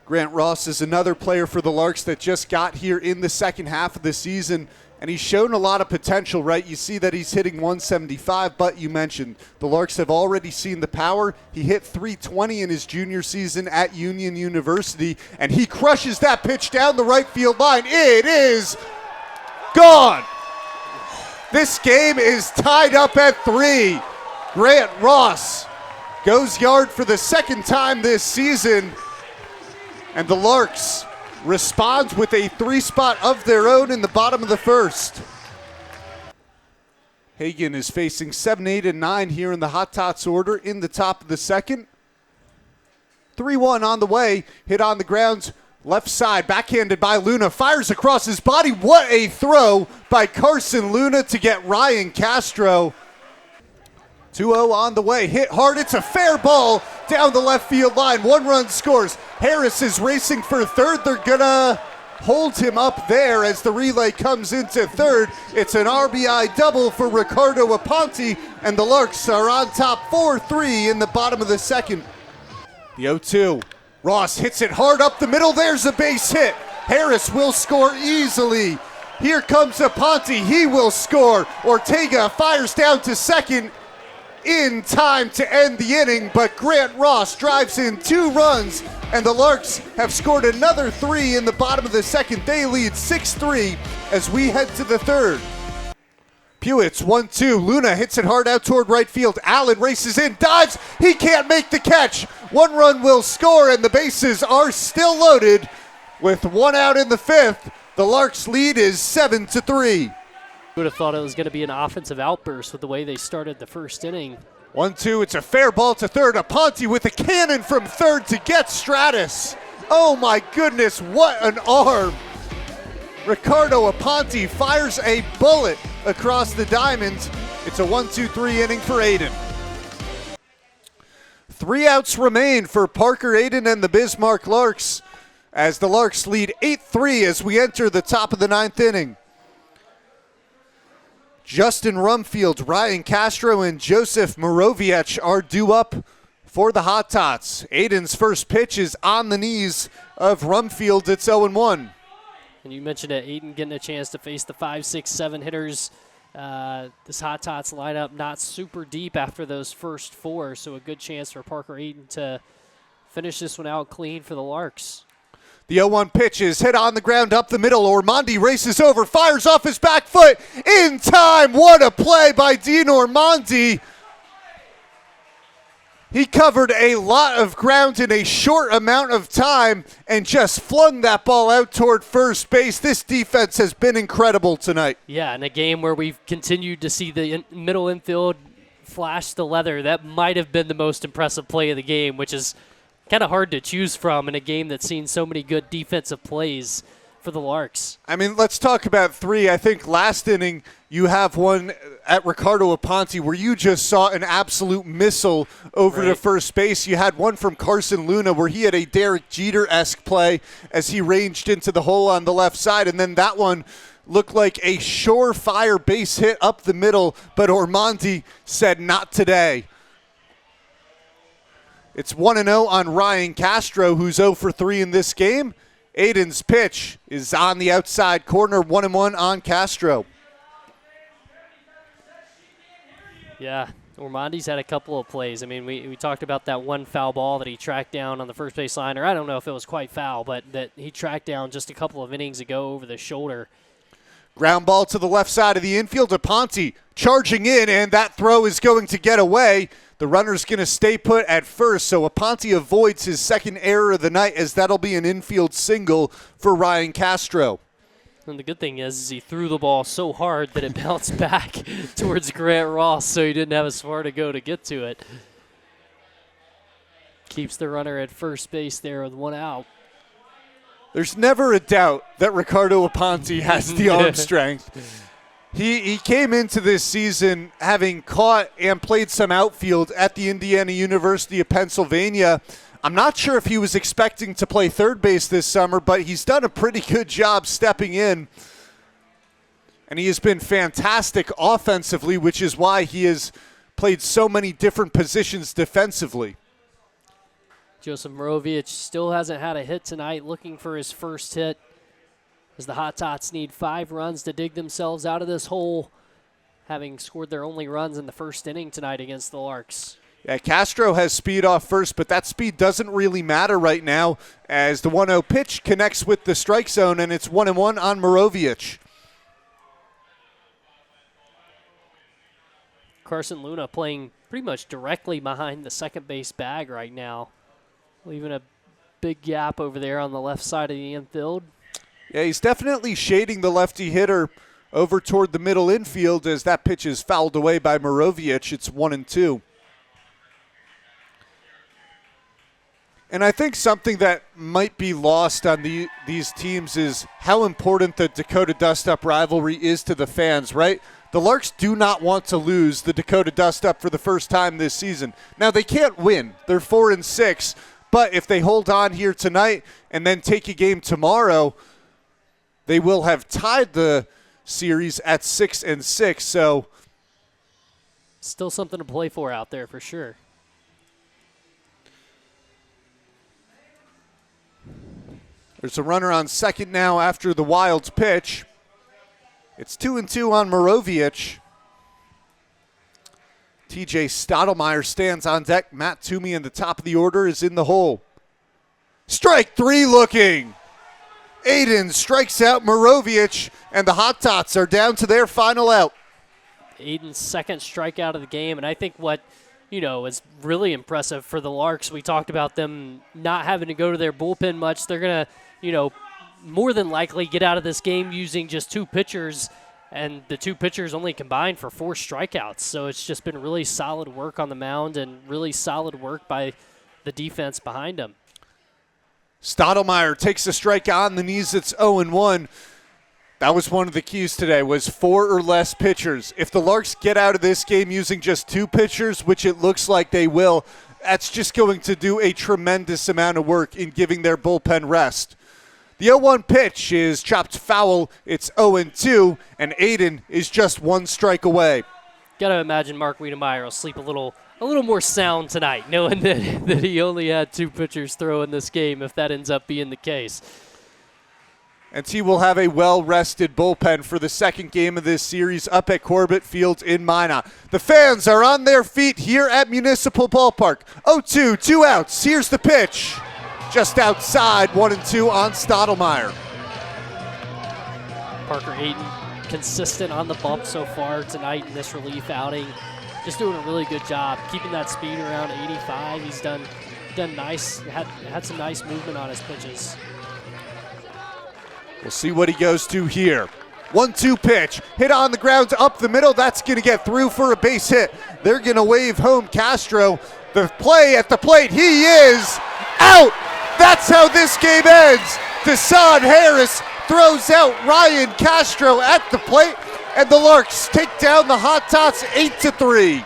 Grant Ross is another player for the Larks that just got here in the second half of the season, and he's shown a lot of potential, right? You see that he's hitting 175, but you mentioned the Larks have already seen the power. He hit 320 in his junior season at Union University, and he crushes that pitch down the right field line. It is gone. This game is tied up at 3. Grant Ross goes yard for the second time this season, and the Larks responds with a 3-spot of their own in the bottom of the first. Hagan is facing 7, 8, and 9 here in the Hot Tots order in the top of the second. 3-1 on the way, hit on the ground, left side, backhanded by Luna, fires across his body. What a throw by Carson Luna to get Ryan Castro. 2-0 on the way, hit hard, it's a fair ball down the left field line. 1 run scores. Harris is racing for third. They're gonna hold him up there as the relay comes into third. It's an RBI double for Ricardo Aponte, and the Larks are on top 4-3 in the bottom of the second. The 0-2. Ross hits it hard up the middle. There's a base hit. Harris will score easily. Here comes Aponte. He will score. Ortega fires down to second in time to end the inning, but Grant Ross drives in 2 runs, and the Larks have scored another 3 in the bottom of the second. They lead 6-3 as we head to the third. Pewett's 1-2. Luna hits it hard out toward right field. Allen races in, dives. He can't make the catch. 1 run will score, and the bases are still loaded. With 1 out in the 5th, the Larks' lead is 7-3. Would have thought it was going to be an offensive outburst with the way they started the first inning. 1-2, it's a fair ball to third. Aponte with a cannon from third to get Stratus. Oh my goodness, what an arm. Ricardo Aponte fires a bullet across the diamond. It's a 1-2-3 inning for Aiden. 3 outs remain for Parker Aiden and the Bismarck Larks, as the Larks lead 8-3 as we enter the top of the 9th inning. Justin Rumfield, Ryan Castro, and Joseph Moroviec are due up for the Hot Tots. Aiden's first pitch is on the knees of Rumfield. It's 0-1. And you mentioned it, Aiden getting a chance to face the 5, 6, 7 hitters. This Hot Tots lineup not super deep after those first 4, so a good chance for Parker Aiden to finish this one out clean for the Larks. The 0-1 pitch is hit on the ground up the middle. Ormonde races over, fires off his back foot in time. What a play by Dean Ormonde. He covered a lot of ground in a short amount of time and just flung that ball out toward first base. This defense has been incredible tonight. Yeah, in a game where we've continued to see the middle infield flash the leather, that might have been the most impressive play of the game, which is kind of hard to choose from in a game that's seen so many good defensive plays for the Larks. I mean, let's talk about 3. I think last inning you have one at Ricardo Aponte where you just saw an absolute missile over to first base. You had one from Carson Luna where he had a Derek Jeter-esque play as he ranged into the hole on the left side, and then that one looked like a surefire base hit up the middle, but Ormonde said not today. It's 1-0 on Ryan Castro, who's 0 for 3 in this game. Aiden's pitch is on the outside corner, 1-1 on Castro. Yeah, Ormonde's had a couple of plays. I mean, we talked about that one foul ball that he tracked down on the first base line, or I don't know if it was quite foul, but that he tracked down just a couple of innings ago over the shoulder. Ground ball to the left side of the infield. Aponte charging in, and that throw is going to get away. The runner's going to stay put at first, so Aponte avoids his second error of the night, as that'll be an infield single for Ryan Castro. And the good thing is he threw the ball so hard that it bounced back towards Grant Ross, so he didn't have as far to go to get to it. Keeps the runner at first base there with 1 out. There's never a doubt that Ricardo Aponte has the arm strength. He came into this season having caught and played some outfield at the Indiana University of Pennsylvania. I'm not sure if he was expecting to play third base this summer, but he's done a pretty good job stepping in. And he has been fantastic offensively, which is why he has played so many different positions defensively. Joseph Morovic still hasn't had a hit tonight, looking for his first hit as the Hot Tots need 5 runs to dig themselves out of this hole, having scored their only runs in the first inning tonight against the Larks. Yeah, Castro has speed off first, but that speed doesn't really matter right now as the 1-0 pitch connects with the strike zone, and it's 1-1 on Morovic. Carson Luna playing pretty much directly behind the second base bag right now, leaving a big gap over there on the left side of the infield. Yeah, he's definitely shading the lefty hitter over toward the middle infield as that pitch is fouled away by Morovic. It's 1-2. And I think something that might be lost on these teams is how important the Dakota Dust-Up rivalry is to the fans, right? The Larks do not want to lose the Dakota Dust-Up for the first time this season. Now, they can't win. They're 4-6. But if they hold on here tonight and then take a game tomorrow, they will have tied the series at 6-6. So still something to play for out there for sure. There's a runner on second now after the Wild's pitch. It's 2-2 on Morovic. TJ Stottlemyre stands on deck. Matt Toomey in the top of the order is in the hole. Strike 3 looking. Aiden strikes out Morovic, and the Hot Tots are down to their final out. Aiden's second strikeout of the game, and I think what is really impressive for the Larks. We talked about them not having to go to their bullpen much. They're going to, more than likely get out of this game using just 2 pitchers, and the 2 pitchers only combined for 4 strikeouts. So it's just been really solid work on the mound and really solid work by the defense behind them. Stottlemyre takes a strike on the knees. It's 0-1. That was one of the keys today, was 4 or less pitchers. If the Larks get out of this game using just 2 pitchers, which it looks like they will, that's just going to do a tremendous amount of work in giving their bullpen rest. The 0-1 pitch is chopped foul. It's 0-2, and Aiden is just 1 strike away. Got to imagine Mark Wiedemeyer will sleep a little more sound tonight, knowing that he only had 2 pitchers throw in this game, if that ends up being the case. And he will have a well-rested bullpen for the second game of this series up at Corbett Field in Minot. The fans are on their feet here at Municipal Ballpark. 0-2, 2 outs. Here's the pitch. Just outside, 1-2 on Stottlemyre. Parker Aiden consistent on the bump so far tonight in this relief outing. Just doing a really good job keeping that speed around 85. He's done nice, had some nice movement on his pitches. We'll see what he goes to here. 1-2 pitch, hit on the ground up the middle. That's going to get through for a base hit. They're going to wave home Castro. The play at the plate, he is out. That's how this game ends. Desan Harris throws out Ryan Castro at the plate, and the Larks take down the Hot Tots 8-3.